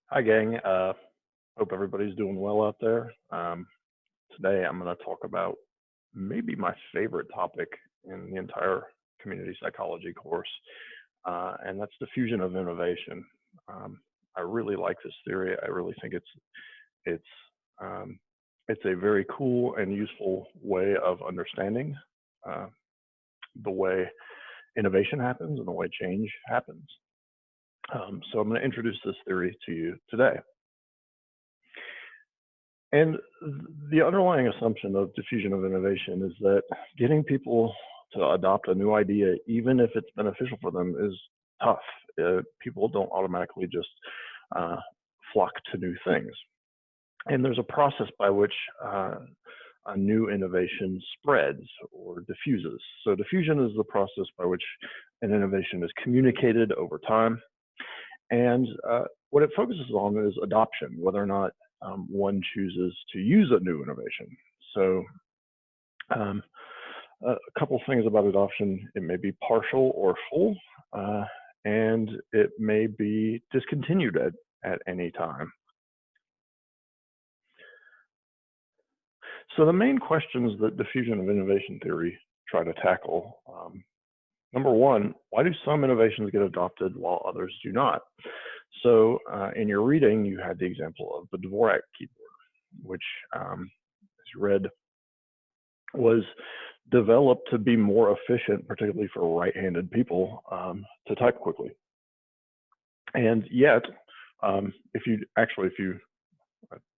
Hi, gang. Hope everybody's doing well out there. Today, I'm going to talk about maybe my favorite topic in the entire community psychology course, and that's diffusion of innovation. I really like this theory. I really think it's um, it's a very cool and useful way of understanding uh, the way innovation happens and the way change happens. So I'm going to introduce this theory to you today. And the underlying assumption of diffusion of innovation is that getting people to adopt a new idea, even if it's beneficial for them, is tough. People don't automatically just uh, flock to new things. And there's a process by which a new innovation spreads or diffuses. So diffusion is the process by which an innovation is communicated over time. And what it focuses on is adoption, whether or not one chooses to use a new innovation. So a couple things about adoption: it may be partial or full, and it may be discontinued at any time. So the main questions that diffusion of innovation theory try to tackle: number one, why do some innovations get adopted while others do not? So in your reading, you had the example of the Dvorak keyboard, which, as you read, was developed to be more efficient, particularly for right-handed people, to type quickly. And yet, if you, I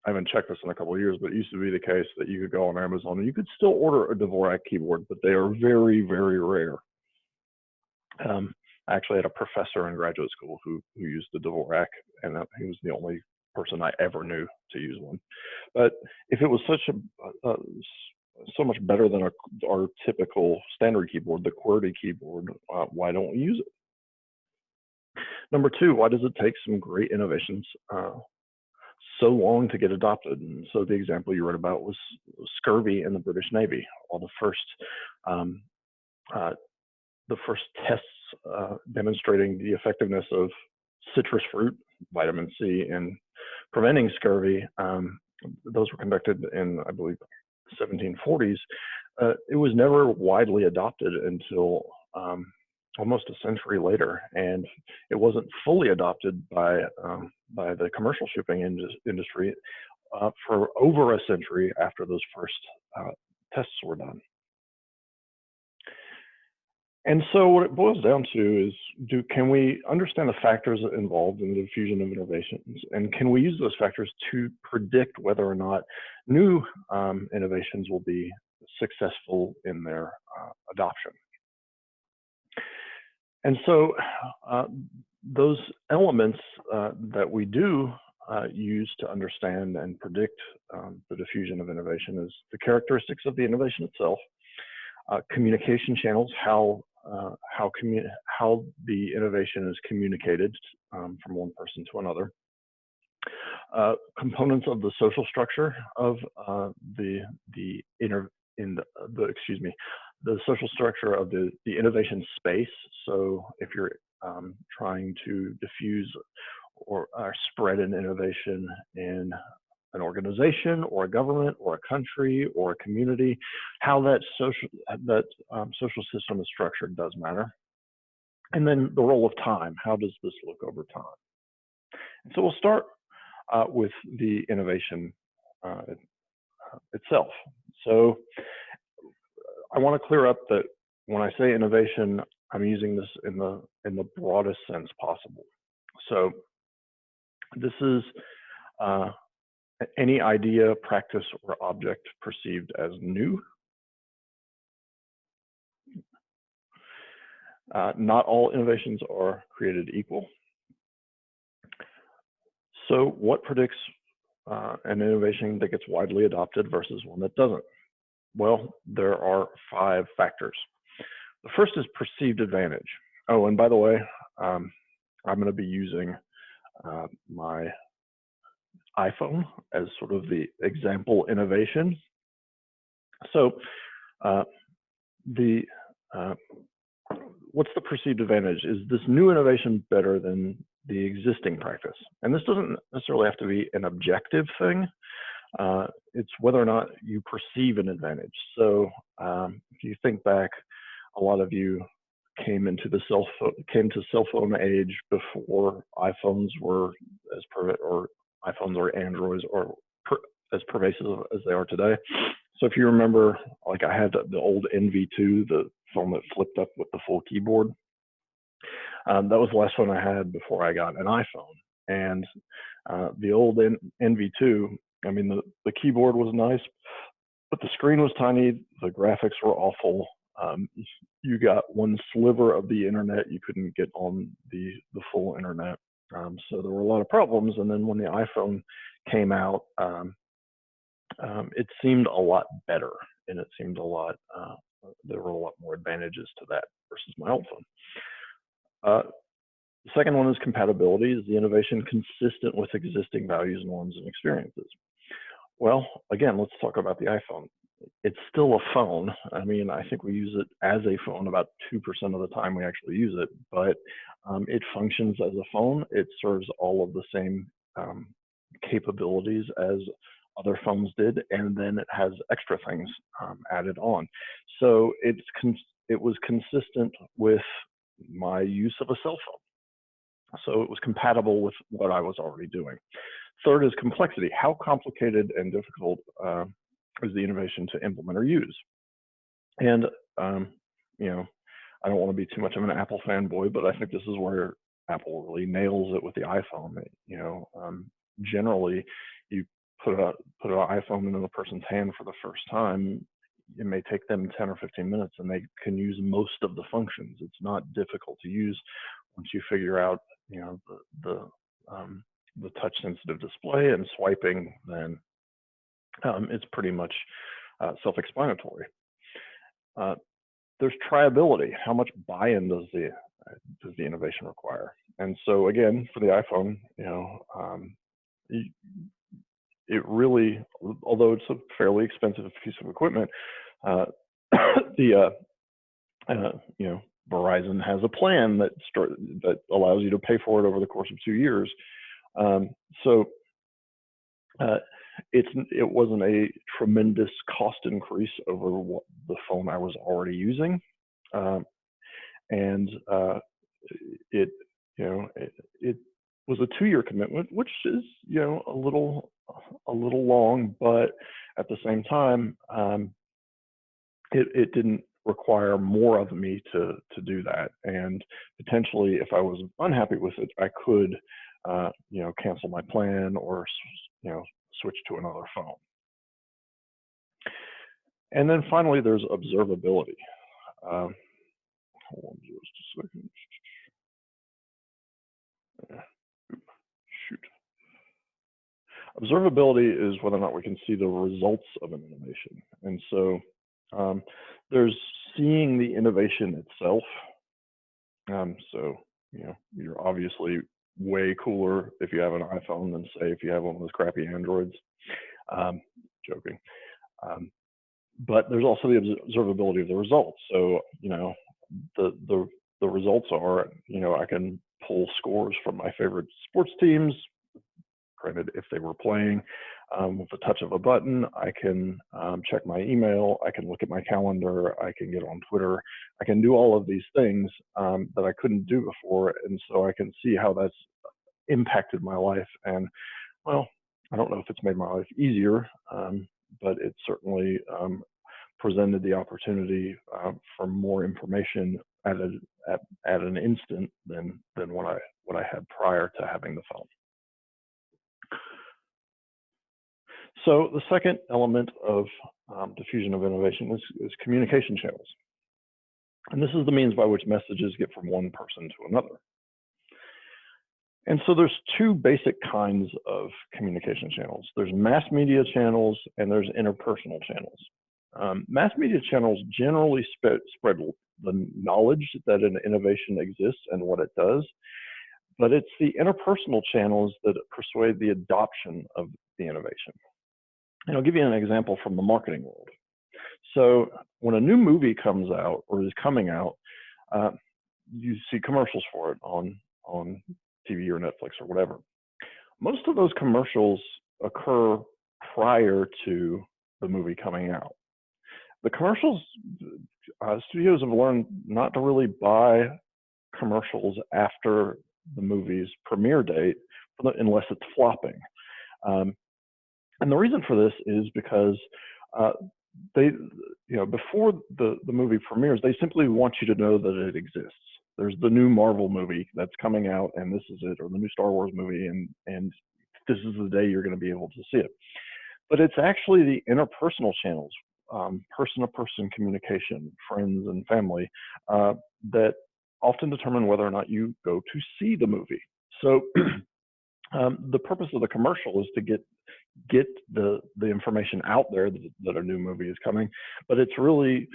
haven't checked this in a couple of years, but it used to be the case that you could go on Amazon and you could still order a Dvorak keyboard, but they are very, very rare. I actually had a professor in graduate school who used the Dvorak, and he was the only person I ever knew to use one. But if it was so much better than our typical standard keyboard, the QWERTY keyboard, why don't we use it? Number two, why does it take some great innovations so long to get adopted? And so the example you read about was scurvy in the British Navy. All the first tests demonstrating the effectiveness of citrus fruit, vitamin C, in preventing scurvy, those were conducted in, I believe, 1740s. It was never widely adopted until almost a century later, and it wasn't fully adopted by the commercial shipping industry for over a century after those first tests were done. And so what it boils down to is, can we understand the factors involved in the diffusion of innovations? And can we use those factors to predict whether or not new innovations will be successful in their adoption? And so those elements that we do use to understand and predict the diffusion of innovation is the characteristics of the innovation itself, communication channels, how the innovation is communicated from one person to another, components of the social structure of the social structure of the innovation space. So if you're trying to diffuse or spread an innovation in an organization or a government or a country or a community, how that social system is structured does matter. And then the role of time, how does this look over time? And so we'll start with the innovation itself. So I want to clear up that when I say innovation, I'm using this in the broadest sense possible. So this is any idea, practice, or object perceived as new. Not all innovations are created equal. So what predicts an innovation that gets widely adopted versus one that doesn't? Well, there are 5 factors. The first is perceived advantage. Oh, and by the way, I'm going to be using my iPhone as sort of the example innovation. So what's the perceived advantage? Is this new innovation better than the existing practice. And this doesn't necessarily have to be an objective thing. It's whether or not you perceive an advantage. So if you think back, a lot of you came to cell phone age before iPhones were or iPhones or Androids or as pervasive as they are today. So if you remember, like I had the old NV2, the phone that flipped up with the full keyboard. That was the last phone I had before I got an iPhone. And the old NV2, I mean, the keyboard was nice, but the screen was tiny, the graphics were awful. You got one sliver of the internet, you couldn't get on the full internet. So there were a lot of problems. And then when the iPhone came out, it seemed a lot better, and it seemed there were a lot more advantages to that versus my old phone. The second one is compatibility. Is the innovation consistent with existing values, norms, and experiences? Well, again, let's talk about the iPhone. It's still a phone. I mean, I think we use it as a phone about 2% of the time we actually use it, but it functions as a phone. It serves all of the same capabilities as other phones did, and then it has extra things added on. So it was consistent with my use of a cell phone. So it was compatible with what I was already doing. Third is complexity. How complicated and difficult is the innovation to implement or use? And, I don't want to be too much of an Apple fanboy, but I think this is where Apple really nails it with the iPhone. Generally, you put an iPhone in a person's hand for the first time, it may take them 10 or 15 minutes and they can use most of the functions. It's not difficult to use once you figure out, the touch sensitive display and swiping, then it's pretty much self-explanatory. There's triability. How much buy-in does the innovation require? And so again, for the iPhone, it really, although it's a fairly expensive piece of equipment, Verizon has a plan that allows you to pay for it over the course of 2 years. It wasn't a tremendous cost increase over what the phone I was already using, and it was a 2-year commitment, which is a little long, but at the same time, it didn't require more of me to do that. And potentially, if I was unhappy with it, I could cancel my plan or switch to another phone. And then finally, there's observability. Hold on just a second. Shoot. Observability is whether or not we can see the results of an innovation. And so there's seeing the innovation itself. You're obviously way cooler if you have an iPhone than say if you have one of those crappy Androids. Joking. But there's also the observability of the results. So the results are I can pull scores from my favorite sports teams. Granted, if they were playing, with the touch of a button, I can check my email, I can look at my calendar, I can get on Twitter, I can do all of these things that I couldn't do before, and so I can see how that's impacted my life. And well, I don't know if it's made my life easier, but it certainly presented the opportunity for more information at an instant than what I had prior to having the phone. So the second element of diffusion of innovation is communication channels. And this is the means by which messages get from one person to another. And so there's two basic kinds of communication channels. There's mass media channels and there's interpersonal channels. Mass media channels generally spread the knowledge that an innovation exists and what it does, but it's the interpersonal channels that persuade the adoption of the innovation. And I'll give you an example from the marketing world. So when a new movie comes out or is coming out, you see commercials for it on TV or Netflix or whatever. Most of those commercials occur prior to the movie coming out. The commercials, studios have learned not to really buy commercials after the movie's premiere date unless it's flopping. And the reason for this is because they, before the movie premieres, they simply want you to know that it exists. There's the new Marvel movie that's coming out, and this is it, or the new Star Wars movie, and this is the day you're going to be able to see it. But it's actually the interpersonal channels, person-to-person communication, friends and family, that often determine whether or not you go to see the movie. So the purpose of the commercial is to get the information out there that a new movie is coming, but it's really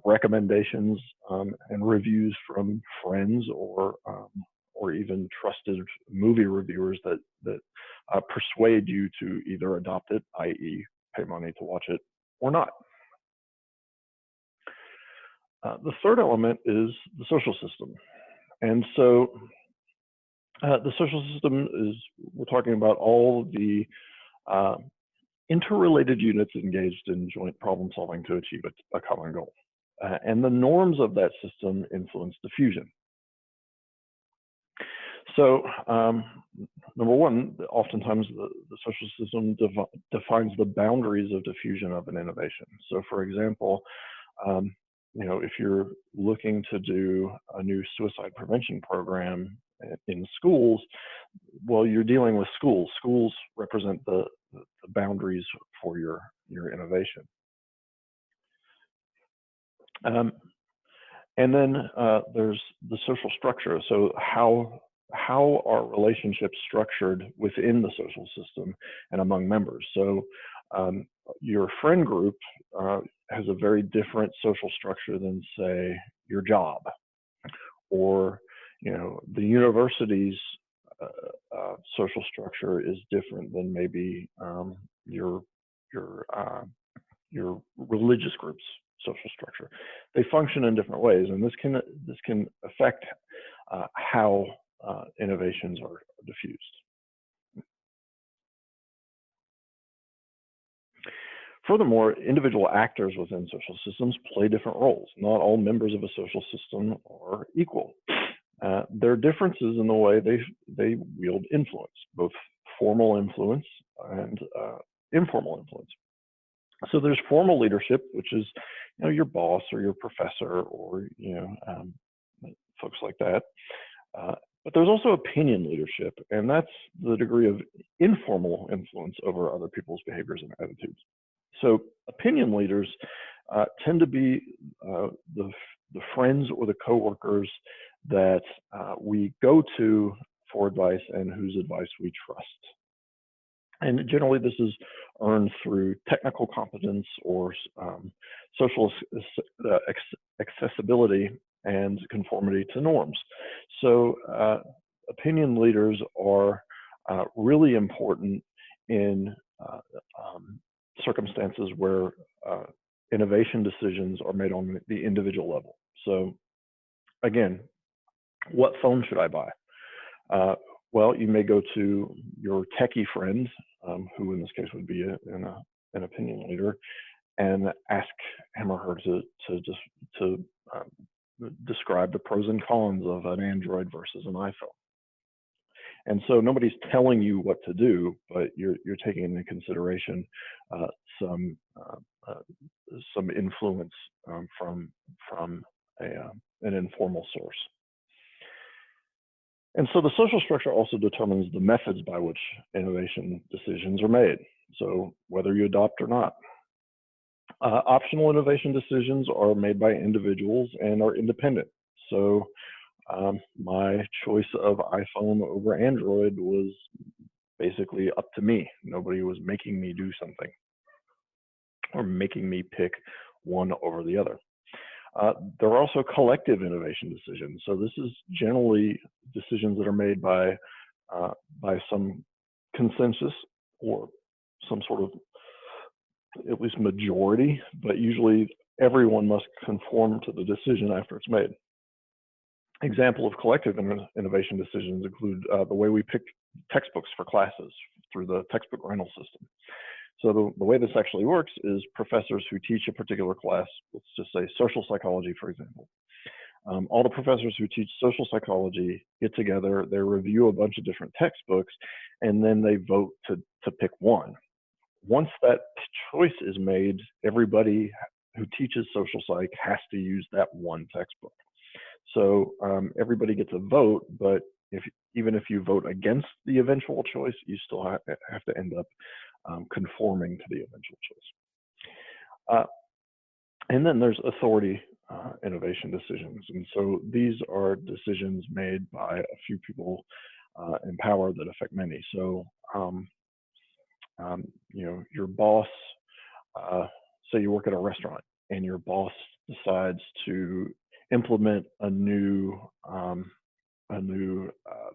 recommendations and reviews from friends or even trusted movie reviewers that persuade you to either adopt it, i.e. pay money to watch it, or not. The third element is the social system. And so the social system is, we're talking about all the interrelated units engaged in joint problem solving to achieve a common goal. And the norms of that system influence diffusion. So number one, oftentimes the social system defines the boundaries of diffusion of an innovation. So for example, if you're looking to do a new suicide prevention program in schools, well, you're dealing with schools. Schools represent the boundaries for your innovation. And then there's the social structure. So how are relationships structured within the social system and among members? So your friend group has a very different social structure than, say, your job, or the university's social structure is different than maybe your religious group's social structure. They function in different ways, and this can affect how innovations are diffused. Furthermore, individual actors within social systems play different roles. Not all members of a social system are equal. There are differences in the way they wield influence, both formal influence and informal influence. So there's formal leadership, which is your boss or your professor or folks like that. But there's also opinion leadership, and that's the degree of informal influence over other people's behaviors and attitudes. So opinion leaders tend to be the friends or the coworkers that we go to for advice and whose advice we trust. And generally, this is earned through technical competence or social accessibility and conformity to norms. So opinion leaders are really important in circumstances where innovation decisions are made on the individual level. So again, what phone should I buy? Well, you may go to your techie friend, who in this case would be an opinion leader, and ask him or her to describe the pros and cons of an Android versus an iPhone. And so nobody's telling you what to do, but you're taking into consideration some influence from an informal source. And so the social structure also determines the methods by which innovation decisions are made. So whether you adopt or not. Optional innovation decisions are made by individuals and are independent. So my choice of iPhone over Android was basically up to me. Nobody was making me do something or making me pick one over the other. There are also collective innovation decisions. So this is generally decisions that are made by some consensus or some sort of at least majority, but usually everyone must conform to the decision after it's made. Example of collective innovation decisions include the way we pick textbooks for classes through the textbook rental system. So the way this actually works is professors who teach a particular class, let's just say social psychology, for example. All the professors who teach social psychology get together, they review a bunch of different textbooks, and then they vote to pick one. Once that choice is made, everybody who teaches social psych has to use that one textbook. So everybody gets a vote, but even if you vote against the eventual choice, you still have to end up conforming to the eventual choice. And then there's authority innovation decisions. And so these are decisions made by a few people in power that affect many. So, your boss, say you work at a restaurant and your boss decides to implement a new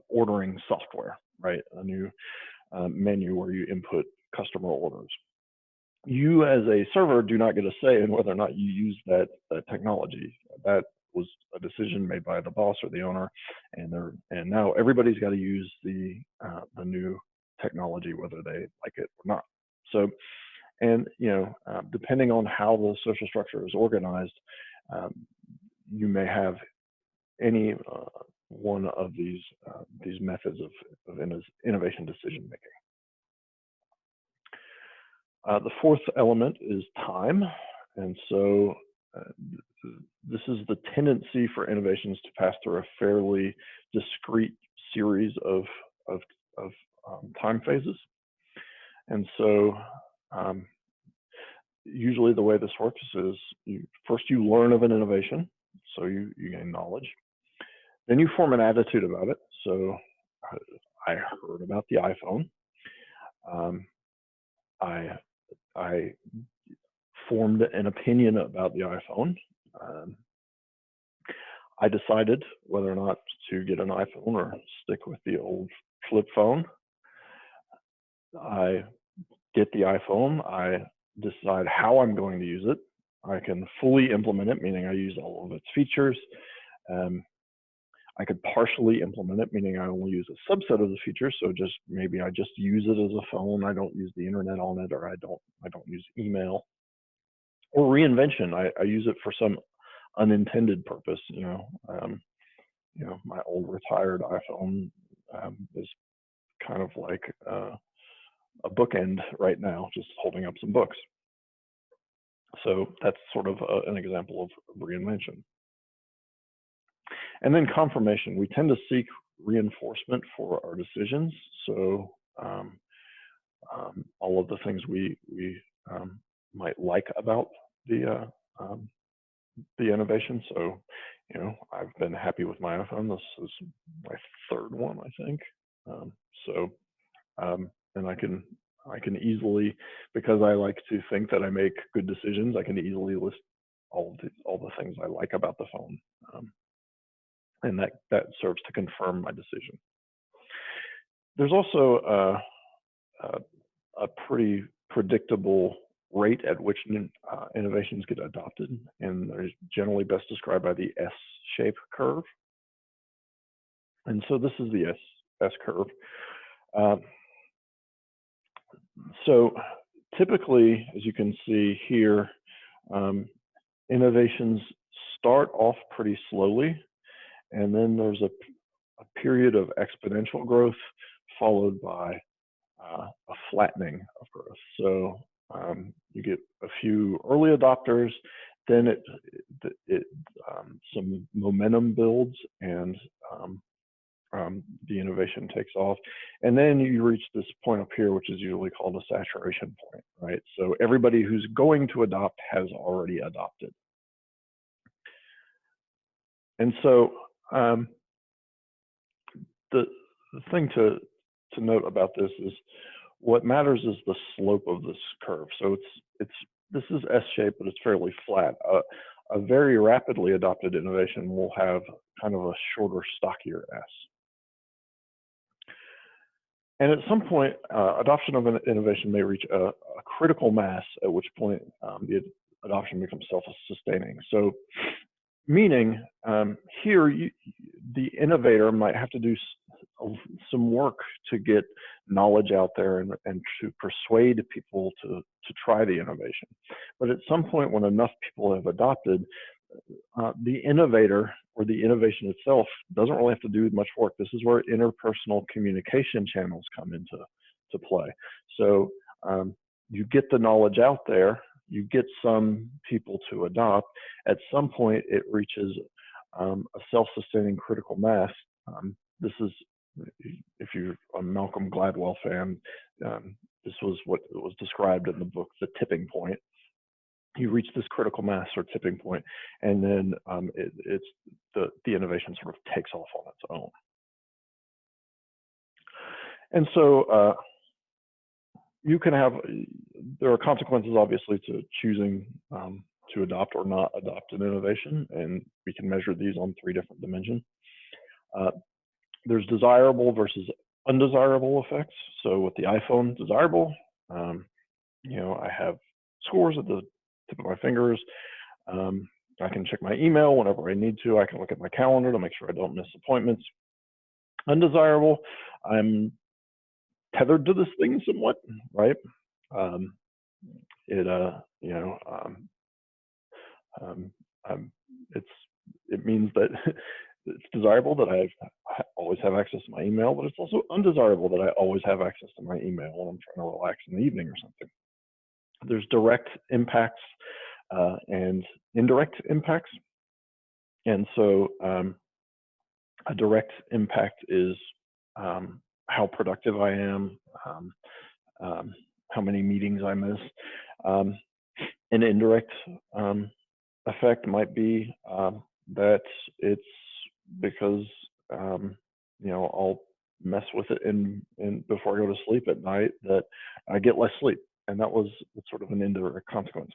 ordering software, right? A new menu where you input customer orders. You as a server do not get a say in whether or not you use that technology. That was a decision made by the boss or the owner, and now everybody's got to use the new technology, whether they like it or not. So, and depending on how the social structure is organized, you may have any one of these methods of innovation decision making. The fourth element is time, and so this is the tendency for innovations to pass through a fairly discrete series of time phases. And so usually the way this works is first you learn of an innovation, so you gain knowledge. Then you form an attitude about it. So I heard about the iPhone. I formed an opinion about the iPhone. I decided whether or not to get an iPhone or stick with the old flip phone. I get the iPhone. I decide how I'm going to use it. I can fully implement it, meaning I use all of its features. I could partially implement it, meaning I only use a subset of the features. So maybe I just use it as a phone. I don't use the internet on it, or I don't use email. Or reinvention. I use it for some unintended purpose. My old retired iPhone is kind of like a bookend right now, just holding up some books. So that's sort of an example of reinvention. And then confirmation. We tend to seek reinforcement for our decisions. So all of the things we might like about the innovation. So, I've been happy with my iPhone. This is my third one, I think. And I can easily, because I like to think that I make good decisions, I can easily list all the things I like about the phone. And that serves to confirm my decision. There's also a pretty predictable rate at which innovations get adopted, and they're generally best described by the S-shape curve. And so this is the S curve. So typically, as you can see here, innovations start off pretty slowly, and then there's a period of exponential growth followed by a flattening of growth. So you get a few early adopters, then some momentum builds, and the innovation takes off. And then you reach this point up here, which is usually called a saturation point, right? So everybody who's going to adopt has already adopted. And so the thing to note about this is what matters is the slope of this curve. So this is S-shaped, but it's fairly flat. A very rapidly adopted innovation will have kind of a shorter, stockier S. And at some point, adoption of an innovation may reach a critical mass, at which point the adoption becomes self-sustaining. So, meaning here, the innovator might have to do some work to get knowledge out there and to persuade people to try the innovation. But at some point, when enough people have adopted, the innovator or the innovation itself doesn't really have to do much work. This is where interpersonal communication channels come into play. So you get the knowledge out there, you get some people to adopt. At some point, it reaches a self-sustaining critical mass. This is, if you're a Malcolm Gladwell fan, this was what was described in the book, The Tipping Point. You reach this critical mass or tipping point, and then it's the innovation sort of takes off on its own. And so you can have, there are consequences obviously to choosing to adopt or not adopt an innovation, and we can measure these on 3 different dimensions. There's desirable versus undesirable effects. So with the iPhone, desirable, you know, I have scores at the tip of my fingers. I can check my email whenever I need to. I can look at my calendar to make sure I don't miss appointments. Undesirable, I'm tethered to this thing somewhat, right? You know, it means that it's desirable that I always have access to my email, but it's also undesirable that I always have access to my email when I'm trying to relax in the evening or something. There's direct impacts and indirect impacts. And so a direct impact is how productive I am, how many meetings I miss. An indirect effect might be that it's because you know, I'll mess with it in before I go to sleep at night, that I get less sleep, and that was sort of an indirect consequence.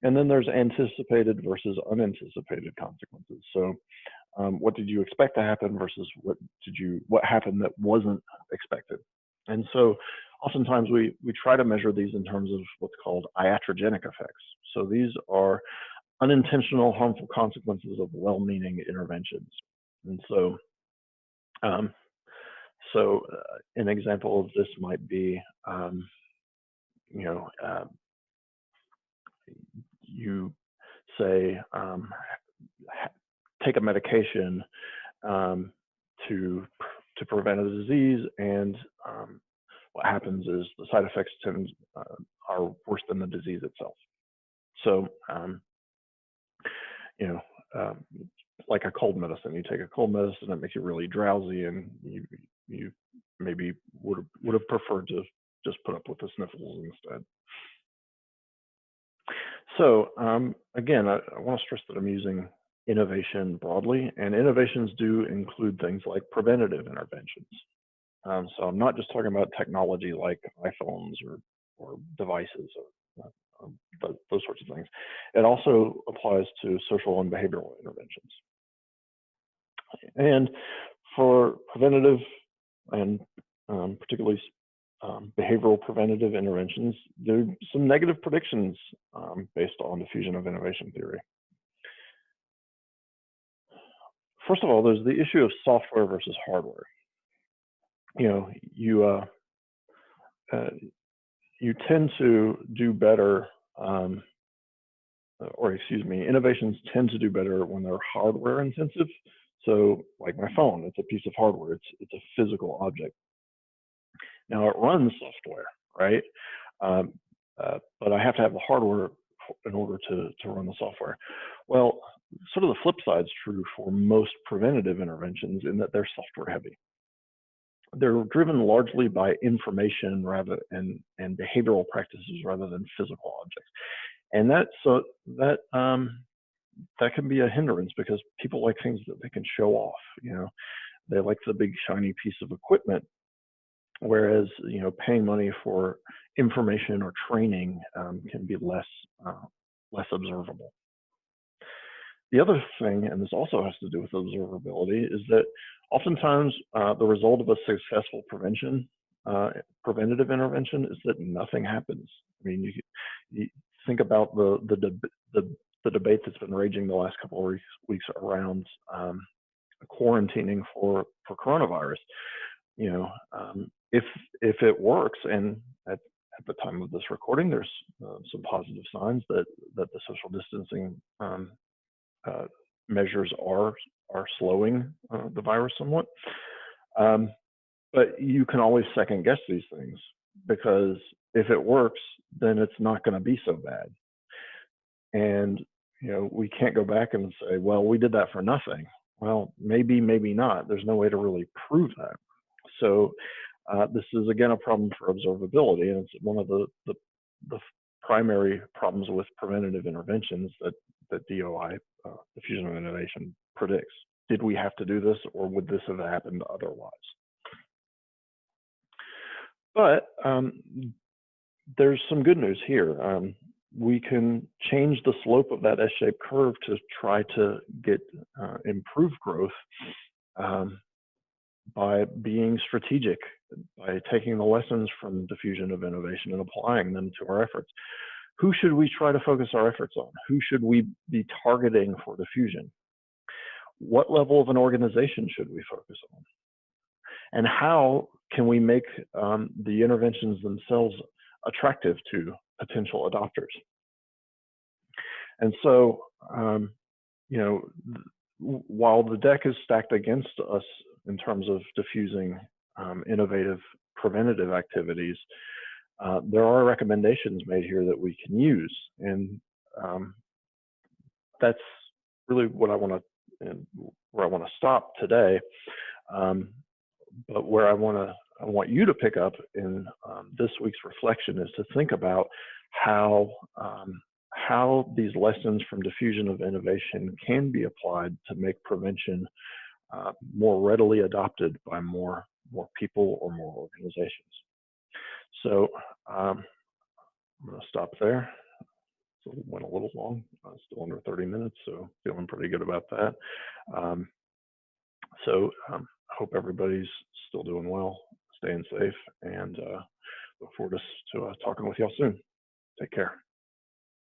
And then there's anticipated versus unanticipated consequences. So what did you expect to happen versus what happened that wasn't expected? And so oftentimes we try to measure these in terms of what's called iatrogenic effects. So these are unintentional harmful consequences of well-meaning interventions. And so an example of this might be, you know, you say take a medication to prevent a disease, and what happens is the side effects are worse than the disease itself. So you know, like a cold medicine, you take a cold medicine that makes you really drowsy, and you maybe would have preferred to just put up with the sniffles instead. So again, I want to stress that I'm using innovation broadly, and innovations do include things like preventative interventions. So I'm not just talking about technology like iPhones or devices or those sorts of things. It also applies to social and behavioral interventions. And for preventative and particularly behavioral preventative interventions, there are some negative predictions based on diffusion of innovation theory. First of all, there's the issue of software versus hardware. You know, you tend to do better, or excuse me, innovations tend to do better when they're hardware intensive. So like my phone, it's a piece of hardware, it's a physical object. Now it runs software, right? But I have to have the hardware in order to run the software. Well, sort of the flip side is true for most preventative interventions, in that they're software heavy. They're driven largely by information and behavioral practices rather than physical objects. And that can be a hindrance, because people like things that they can show off. You know, they like the big shiny piece of equipment, whereas, you know, paying money for information or training can be less observable. The other thing, and this also has to do with observability, is that oftentimes the result of a successful preventative intervention is that nothing happens. I mean, you think about the debate that's been raging the last couple of weeks around quarantining for coronavirus. You know, if it works, and at the time of this recording, there's some positive signs that the social distancing measures are slowing the virus somewhat. But you can always second guess these things, because if it works, then it's not going to be so bad. And we can't go back and say, well, we did that for nothing. Well, maybe not. There's no way to really prove that. So this is again a problem for observability, and it's one of the primary problems with preventative interventions that DOI, Diffusion of Innovation, predicts. Did we have to do this, or would this have happened otherwise? But there's some good news here. We can change the slope of that S-shaped curve to try to get improved growth by being strategic, by taking the lessons from Diffusion of Innovation and applying them to our efforts. Who should we try to focus our efforts on? Who should we be targeting for diffusion? What level of an organization should we focus on? And how can we make the interventions themselves attractive to potential adopters? And so, while the deck is stacked against us in terms of diffusing innovative preventative activities, there are recommendations made here that we can use, and that's really what I want to stop today. But where I want you to pick up in this week's reflection is to think about how these lessons from Diffusion of Innovation can be applied to make prevention more readily adopted by more people or more organizations. So I'm going to stop there. So it went a little long, still under 30 minutes, so feeling pretty good about that. I hope everybody's still doing well, staying safe, and look forward to talking with y'all soon. Take care.